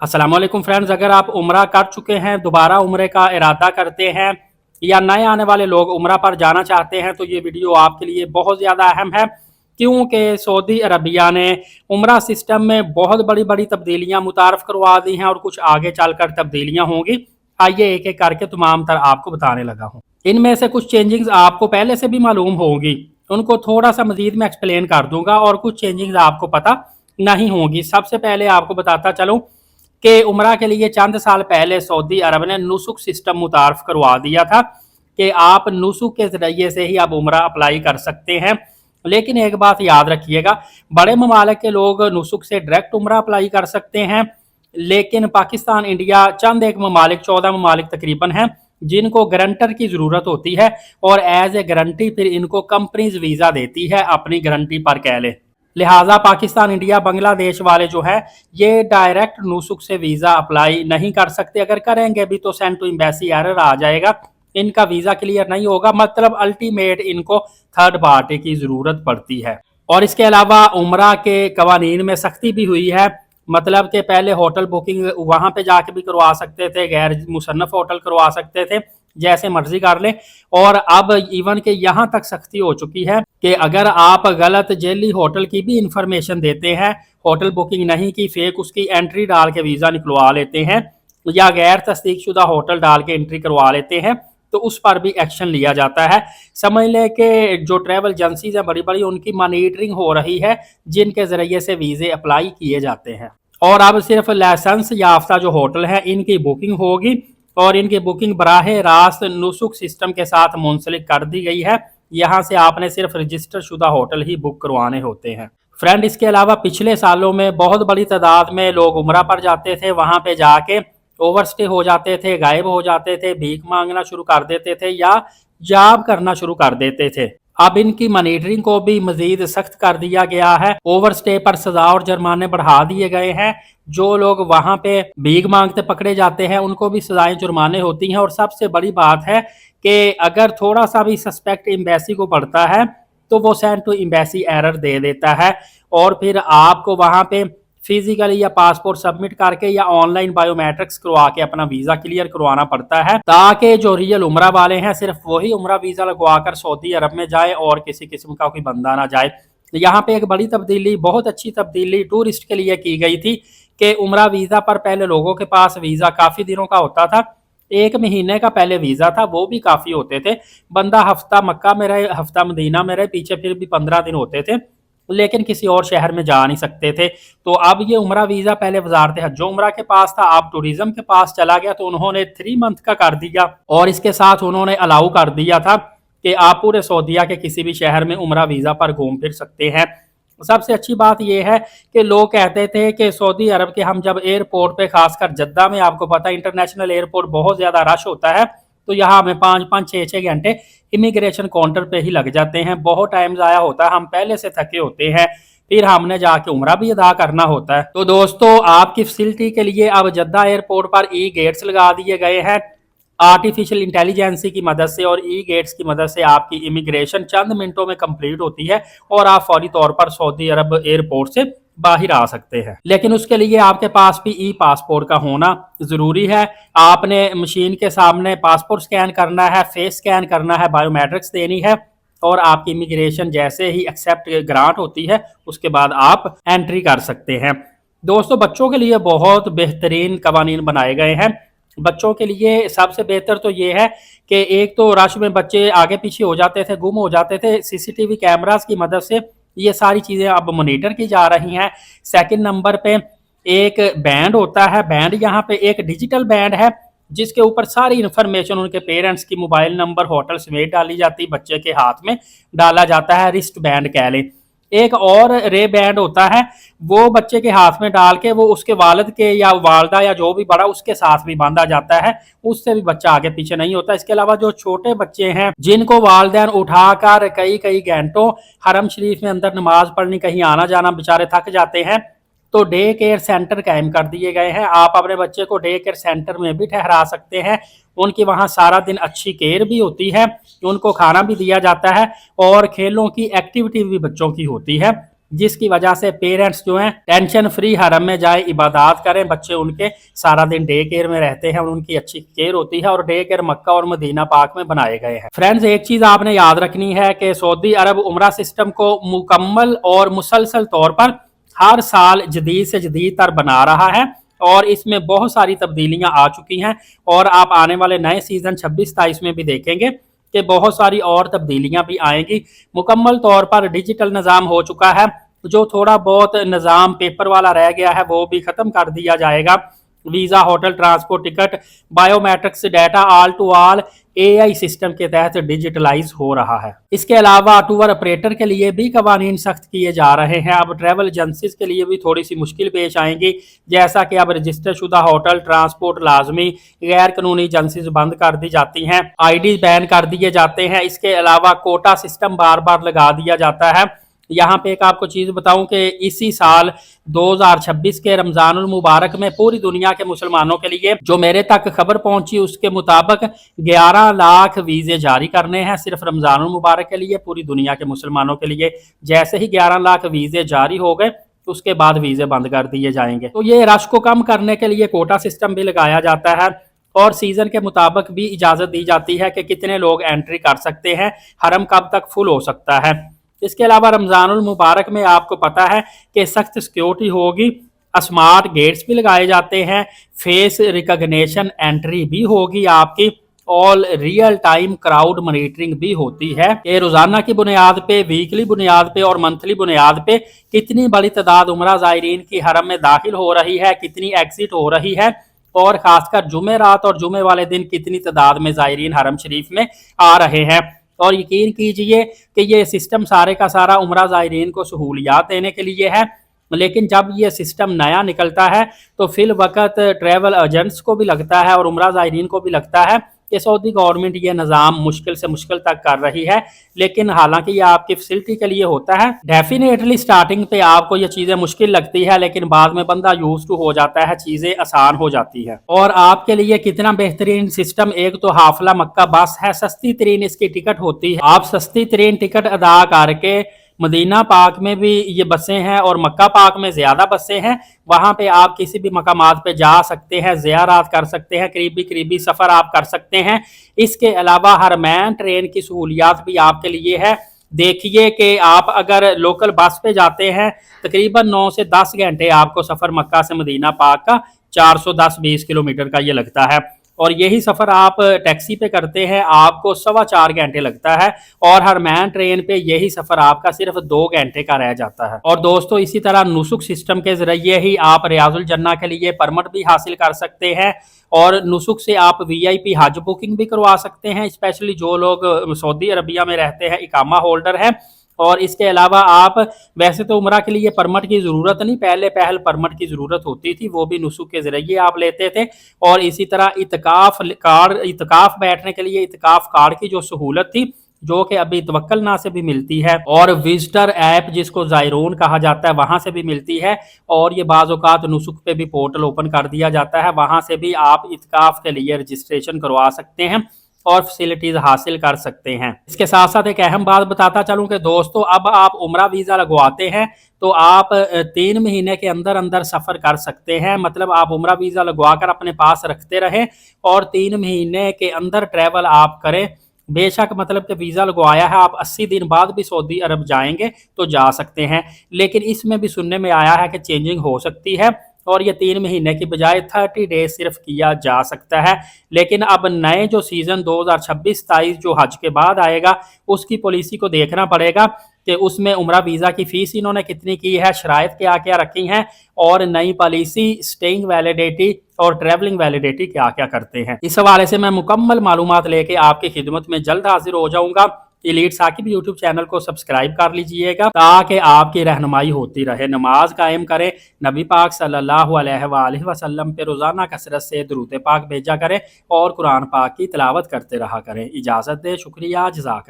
अस्सलाम वालेकुम फ्रेंड्स, अगर आप उम्रा कर चुके हैं, दोबारा उम्रे का इरादा करते हैं या नए आने वाले लोग उम्रा पर जाना चाहते हैं तो ये वीडियो आपके लिए बहुत ज़्यादा अहम है, क्योंकि सऊदी अरबिया ने उम्रा सिस्टम में बहुत बड़ी बड़ी तब्दीलियां मुतारफ़ करवा दी हैं और कुछ आगे चलकर तब्दीलियां होंगी। आइए एक एक करके तमाम तर आपको बताने लगा हूँ। इनमें से कुछ चेंजिंग्स आपको पहले से भी मालूम होंगी, उनको थोड़ा सा मजीद मैं एक्सप्लेन कर दूंगा, और कुछ चेंजिंग्स आपको पता नहीं होंगी। सबसे पहले आपको बताता चलूँ कि उम्रा के लिए चंद साल पहले सऊदी अरब ने नुसुक सिस्टम मुतारफ़ करवा दिया था कि आप नुसुक के ज़रिए से ही आप उम्रा अप्लाई कर सकते हैं। लेकिन एक बात याद रखिएगा, बड़े ममालिक के लोग नुसुक से डायरेक्ट उम्रा अप्लाई कर सकते हैं, लेकिन पाकिस्तान, इंडिया, चंद एक ममालिक, 14 ममालिक तकरीबन हैं जिनको गारंटर की ज़रूरत होती है, और एज ए गारंटी फिर इनको कंपनीज वीज़ा देती है, अपनी गारंटी पर कह लें। लिहाजा पाकिस्तान, इंडिया, बांग्लादेश वाले जो है ये डायरेक्ट नुसुक से वीज़ा अप्लाई नहीं कर सकते। अगर करेंगे भी तो सेंड टू एम्बेसी एरर आ जाएगा, इनका वीज़ा क्लियर नहीं होगा, मतलब अल्टीमेट इनको थर्ड पार्टी की ज़रूरत पड़ती है। और इसके अलावा उम्रा के कवानीन में सख्ती भी हुई है, मतलब कि पहले होटल बुकिंग वहाँ पे जाके भी करवा सकते थे, गैर मुसन्नफ होटल करवा सकते थे, जैसे मर्जी कर लें। और अब इवन के यहाँ तक सख्ती हो चुकी है कि अगर आप गलत जेली होटल की भी इंफॉर्मेशन देते हैं, होटल बुकिंग नहीं की, फेक उसकी एंट्री डाल के वीज़ा निकलवा लेते हैं या गैर तस्दीक शुदा होटल डाल के एंट्री करवा लेते हैं, तो उस पर भी एक्शन लिया जाता है। समझ लें कि जो ट्रैवल एजेंसीज हैं बड़ी बड़ी, उनकी मॉनिटरिंग हो रही है, जिनके ज़रिए से वीज़े अप्लाई किए जाते हैं। और अब सिर्फ लाइसेंस याफ्ता जो होटल हैं इनकी बुकिंग होगी, और इनकी बुकिंग बराह रास्त नुसुक सिस्टम के साथ मुंसलिक कर दी गई है। यहाँ से आपने सिर्फ रजिस्टर शुदा होटल ही बुक करवाने होते हैं। फ्रेंड, इसके अलावा पिछले सालों में बहुत बड़ी तादाद में लोग उम्रा पर जाते थे, वहाँ पे जाके ओवरस्टे हो जाते थे, गायब हो जाते थे, भीख मांगना शुरू कर देते थे या जॉब करना शुरू कर देते थे। अब इनकी मॉनिटरिंग को भी मजीद सख्त कर दिया गया है, ओवर स्टे पर सजा और जुर्माने बढ़ा दिए गए हैं। जो लोग वहां पे भीख मांगते पकड़े जाते हैं उनको भी सजाएं जुर्माने होती हैं। और सबसे बड़ी बात है कि अगर थोड़ा सा भी सस्पेक्ट एम्बेसी को पड़ता है तो वो सेंड टू एम्बेसी एरर दे देता है, और फिर आपको वहां पे फिजिकली या पासपोर्ट सबमिट करके या ऑनलाइन बायोमेट्रिक्स करवा के अपना वीजा क्लियर करवाना पड़ता है, ताकि जो रियल उम्रा वाले हैं सिर्फ वही उम्रा वीजा लगवा कर सऊदी अरब में जाए और किसी किस्म का कोई बंदा ना जाए। यहाँ पे एक बड़ी तब्दीली, बहुत अच्छी तब्दीली टूरिस्ट के लिए की गई थी कि उम्रा वीजा पर पहले लोगों के पास वीजा काफी दिनों का होता था, 1 महीने का पहले वीजा था, वो भी काफी होते थे। बंदा हफ्ता मक्का में रहे, हफ्ता मदीना में रहे, पीछे फिर भी 15 दिन होते थे, लेकिन किसी और शहर में जा नहीं सकते थे। तो अब ये उम्रा वीज़ा पहले वजारत हज उम्रा के पास था, अब टूरिज्म के पास चला गया, तो उन्होंने 3 मंथ का कर दिया, और इसके साथ उन्होंने अलाउ कर दिया था कि आप पूरे सऊदीया के किसी भी शहर में उम्रा वीज़ा पर घूम फिर सकते हैं। सबसे अच्छी बात यह है कि लोग कहते थे कि सऊदी अरब के हम जब एयरपोर्ट पे, खासकर जद्दा में, आपको पता है इंटरनेशनल एयरपोर्ट बहुत ज़्यादा रश होता है, तो यहाँ हमें 5-5, 6-6 घंटे इमिग्रेशन काउंटर पे ही लग जाते हैं, बहुत टाइम ज़ाया होता है, हम पहले से थके होते हैं, फिर हमने जाके उम्रा भी अदा करना होता है। तो दोस्तों, आपकी फैसिलिटी के लिए अब जद्दा एयरपोर्ट पर ई गेट्स लगा दिए गए हैं आर्टिफिशियल इंटेलिजेंसी की मदद से, और ई गेट्स की मदद से आपकी इमिग्रेशन चंद मिनटों में कंप्लीट होती है और आप फौरी तौर पर सऊदी अरब एयरपोर्ट से बाहर आ सकते हैं। लेकिन उसके लिए आपके पास भी ई पासपोर्ट का होना ज़रूरी है। आपने मशीन के सामने पासपोर्ट स्कैन करना है, फेस स्कैन करना है, बायोमेट्रिक्स देनी है, और आपकी इमिग्रेशन जैसे ही एक्सेप्ट ग्रांट होती है उसके बाद आप एंट्री कर सकते हैं। दोस्तों, बच्चों के लिए बहुत बेहतरीन कवानीन बनाए गए हैं। बच्चों के लिए सबसे बेहतर तो ये है कि एक तो रश में बच्चे आगे पीछे हो जाते थे, गुम हो जाते थे, सीसीटीवी कैमरास की मदद से ये सारी चीज़ें अब मॉनिटर की जा रही हैं। सेकंड नंबर पे एक बैंड होता है, बैंड यहाँ पे एक डिजिटल बैंड है जिसके ऊपर सारी इन्फॉर्मेशन उनके पेरेंट्स की, मोबाइल नंबर, होटल समेत डाली जाती, बच्चे के हाथ में डाला जाता है, रिस्ट बैंड कह लें। एक और रे बैंड होता है, वो बच्चे के हाथ में डाल के वो उसके वालिद के या वालदा या जो भी बड़ा उसके साथ भी बांधा जाता है, उससे भी बच्चा आगे पीछे नहीं होता। इसके अलावा जो छोटे बच्चे हैं जिनको वालिदैन उठाकर कई कई घंटों हरम शरीफ में अंदर नमाज पढ़नी, कहीं आना जाना, बेचारे थक जाते हैं, तो डे केयर सेंटर कायम कर दिए गए हैं। आप अपने बच्चे को डे केयर सेंटर में भी ठहरा सकते हैं, उनकी वहाँ सारा दिन अच्छी केयर भी होती है, उनको खाना भी दिया जाता है और खेलों की एक्टिविटी भी बच्चों की होती है। जिसकी वजह से पेरेंट्स जो हैं टेंशन फ्री हरम में जाए इबादत करें। बच्चे उनके सारा दिन डे केयर में रहते हैं और उनकी अच्छी केयर होती है और डे केयर मक्का और मदीना पाक में बनाए गए हैं। फ्रेंड्स, एक चीज आपने याद रखनी है कि सऊदी अरब उम्रा सिस्टम को मुकम्मल और मुसलसल तौर पर हर साल जदीद से जदीद तर बना रहा है और इसमें बहुत सारी तब्दीलियां आ चुकी हैं और आप आने वाले नए सीजन 26-27 में भी देखेंगे कि बहुत सारी और तब्दीलियां भी आएंगी। मुकम्मल तौर पर डिजिटल निज़ाम हो चुका है, जो थोड़ा बहुत निज़ाम पेपर वाला रह गया है वो भी ख़त्म कर दिया जाएगा। Visa, hotel, transport, ticket, biometrics data all to all AI system के तहत डिजिटलाइज हो रहा है। इसके अलावा टूर ऑपरेटर के लिए भी कवानीन सख्त किए जा रहे हैं। अब ट्रैवल एजेंसीज के लिए भी थोड़ी सी मुश्किल पेश आएंगी, जैसा कि अब रजिस्टर शुदा होटल, ट्रांसपोर्ट लाजमी, गैर कानूनी एजेंसीज बंद कर दी जाती हैं, ID बैन कर दिए जाते हैं। इसके अलावा कोटा सिस्टम बार बार लगा दिया जाता है। यहाँ पे एक आपको चीज़ बताऊं कि इसी साल 2026 के रमज़ानुल मुबारक में पूरी दुनिया के मुसलमानों के लिए, जो मेरे तक खबर पहुंची उसके मुताबिक 11 लाख वीज़े जारी करने हैं सिर्फ रमज़ानुल मुबारक के लिए, पूरी दुनिया के मुसलमानों के लिए। जैसे ही 11 लाख वीज़े जारी हो गए उसके बाद वीज़े बंद कर दिए जाएंगे। तो ये रश को कम करने के लिए कोटा सिस्टम भी लगाया जाता है और सीज़न के मुताबिक भी इजाज़त दी जाती है कि कितने लोग एंट्री कर सकते हैं, हरम कब तक फुल हो सकता है। इसके अलावा रमज़ानुल मुबारक में आपको पता है कि सख्त सिक्योरिटी होगी, स्मार्ट गेट्स भी लगाए जाते हैं, फेस रिकग्निशन एंट्री भी होगी आपकी, all real time crowd monitoring भी होती है कि रोजाना की बुनियाद पे, वीकली बुनियाद पे और मंथली बुनियाद पे कितनी बड़ी तादाद उमरा ज़ायरीन की हरम में दाखिल हो रही है, कितनी एग्जिट हो रही है और खासकर जुमे रात और जुमे वाले दिन कितनी तादाद में ज़ायरीन हरम शरीफ में आ रहे हैं। और यकीन कीजिए कि ये सिस्टम सारे का सारा उमरा ज़ायरीन को सहूलियात देने के लिए है, लेकिन जब ये सिस्टम नया निकलता है तो फिल वक्त ट्रैवल एजेंट्स को भी लगता है और उमरा ज़ायरीन को भी लगता है कि सऊदी गवर्नमेंट ये निज़ाम मुश्किल से मुश्किल तक कर रही है। लेकिन हालांकि ये आपकी फैसिलिटी के लिए होता है। डेफिनेटली स्टार्टिंग पे आपको ये चीज़ें मुश्किल लगती है, लेकिन बाद में बंदा यूज टू हो जाता है, चीज़ें आसान हो जाती है। और आपके लिए कितना बेहतरीन सिस्टम, एक तो हाफला मक्का बस है, सस्ती तरीन इसकी टिकट होती है। आप सस्ती तरीन टिकट अदा करके मदीना पाक में भी ये बसें हैं और मक्का पाक में ज़्यादा बसें हैं, वहाँ पे आप किसी भी मकामात पे जा सकते हैं, ज़ियारत कर सकते हैं, करीबी सफ़र आप कर सकते हैं। इसके अलावा हरमैन ट्रेन की सहूलियात भी आपके लिए है। देखिए कि आप अगर लोकल बस पे जाते हैं तकरीबन 9 से 10 घंटे आपको सफ़र मक्का से मदीना पाक का 410-20 किलोमीटर का ये लगता है, और यही सफ़र आप टैक्सी पे करते हैं आपको 4.25 घंटे लगता है, और हरमैन ट्रेन पे यही सफ़र आपका सिर्फ 2 घंटे का रह जाता है। और दोस्तों, इसी तरह नुसुक सिस्टम के ज़रिए ही आप रियाजुल जन्ना के लिए परमिट भी हासिल कर सकते हैं और नुसुक से आप VIP हज बुकिंग भी करवा सकते हैं, स्पेशली जो लोग सऊदी अरबिया में रहते हैं, इकामा होल्डर हैं। और इसके अलावा आप वैसे तो उमरा के लिए परमिट की ज़रूरत नहीं, पहल परमिट की ज़रूरत होती थी, वो भी नुसुक के ज़रिए आप लेते थे। और इसी तरह इतकाफ बैठने के लिए इतकाफ कार्ड की जो सहूलत थी, जो कि अभी तवक्कलना से भी मिलती है, और विजिटर ऐप जिसको ज़ायरून कहा जाता है वहाँ से भी मिलती है, और ये बाज़ औक़ात नुसुक पे भी पोर्टल ओपन कर दिया जाता है, वहाँ से भी आप इतकाफ के लिए रजिस्ट्रेशन करवा सकते हैं और फैसिलिटीज हासिल कर सकते हैं। इसके साथ साथ एक अहम बात बताता चलूं कि दोस्तों, अब आप उमरा वीज़ा लगवाते हैं तो आप 3 महीने के अंदर अंदर सफ़र कर सकते हैं। मतलब आप उमरा वीज़ा लगवा कर अपने पास रखते रहें और 3 महीने के अंदर ट्रैवल आप करें। बेशक मतलब कि वीज़ा लगवाया है, आप 80 दिन बाद भी सऊदी अरब जाएंगे तो जा सकते हैं, लेकिन इसमें भी सुनने में आया है कि चेंजिंग हो सकती है और ये 3 महीने की बजाय 30 डेज सिर्फ किया जा सकता है। लेकिन अब नए जो सीज़न 2026-27 जो हज के बाद आएगा उसकी पॉलिसी को देखना पड़ेगा कि उसमें उमरा वीज़ा की फ़ीस इन्होंने कितनी की है, शराइत क्या क्या रखी हैं, और नई पॉलिसी स्टेइंग वैलिडिटी और ट्रैवलिंग वैलिडिटी क्या क्या करते हैं। इस हवाले से मैं मुकम्मल मालूमात लेके आपकी खिदमत में जल्द हाजिर हो जाऊँगा। एलीट साकिब यूट्यूब चैनल को सब्सक्राइब कर लीजिएगा ताकि आपकी रहनुमाई होती रहे। नमाज कायम करें, नबी पाक सल्लल्लाहु अलैहि वसल्लम पे रोज़ाना कसरत से दुरूद पाक भेजा करें और कुरान पाक की तिलावत करते रहा करें। इजाज़त दे, शुक्रिया, जज़ाकल्लाह।